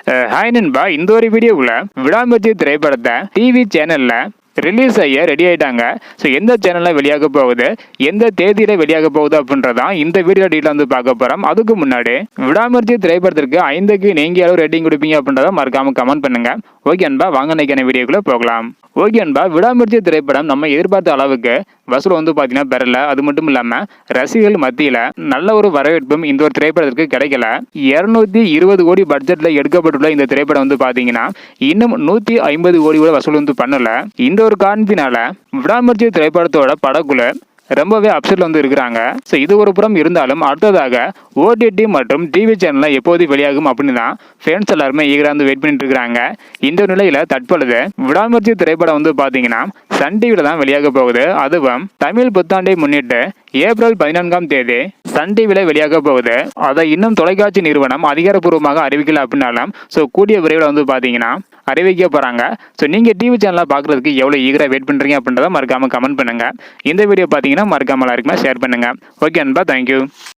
Hi நண்பா, இந்த ஒரு வீடியோவில் விடாமுயற்சி திரைப்படத்தை டிவி சேனல்ல ரிலீஸ் ஆகிய ரெடி ஆயிட்டாங்க. ஸோ எந்த சேனலில் வெளியாக போகுது, எந்த தேதியில் வெளியாக போகுது அப்படின்றதான் இந்த வீடியோ டீட்டெயில் வந்து பார்க்க போகிறோம். அதுக்கு முன்னாடி விடாமுயற்சி திரைப்படத்திற்கு 5க்கு நீங்க அளவு ரேட்டிங் கொடுப்பீங்க அப்படின்றத மறக்காம கமெண்ட் பண்ணுங்க. ஓகே அன்பா, வாங்க இன்னைக்கான வீடியோக்குள்ள போகலாம். ஓகே அன்பா, விடாமுயற்சி திரைப்படம் நம்ம எதிர்பார்த்த அளவுக்கு வசூல் வந்து பார்த்தீங்கன்னா பெறல. அது மட்டும் இல்லாமல் ரசிகர்கள் மத்தியில் நல்ல ஒரு வரவேற்பும் இந்த ஒரு திரைப்படத்திற்கு கிடைக்கல. 220 கோடி பட்ஜெட்டில் எடுக்கப்பட்டுள்ள இந்த திரைப்படம் வந்து பார்த்தீங்கன்னா இன்னும் 150 கோடி கூட வசூல் வந்து பண்ணல. இந்த ஒரு காரணத்தினால விடாமுயற்சி திரைப்படத்தோட படக்குழு ரொம்பவே அப்செட்ல வந்து இருக்கிறாங்க. ஸோ இது ஒரு புறம் இருந்தாலும் அடுத்ததாக ஓடிடி மற்றும் டிவி சேனலில் எப்போது வெளியாகும் அப்படின்னு தான் ஃபேன்ஸ் எல்லாருமே ஈகராக வந்து வெயிட் பண்ணிட்டு இருக்கிறாங்க. இந்த நிலையில தற்பொழுது விடாமுயற்சி திரைப்படம் வந்து பார்த்தீங்கன்னா சன் டிவியில் தான் வெளியாக போகுது. அதுவும் தமிழ் புத்தாண்டை முன்னிட்டு ஏப்ரல் 14ஆம் தேதி சன் டிவியில் வெளியாக போகுது. அதை இன்னும் தொலைக்காட்சி நிறுவனம் அதிகாரப்பூர்வமாக அறிவிக்கல அப்படின்னாலும் ஸோ கூடிய விரைவில் வந்து பார்த்தீங்கன்னா அறிவிக்க போகிறாங்க. ஸோ நீங்கள் டிவி சேனலில் பார்க்குறதுக்கு எவ்வளோ ஈகராக வெயிட் பண்ணுறீங்க அப்படின்றத மறக்காமல் கமெண்ட் பண்ணுங்கள். இந்த வீடியோ பார்த்தீங்கன்னா மறக்காமல் எல்லாருக்குமே ஷேர் பண்ணுங்கள். ஓகே அன்பா, தேங்க்யூ.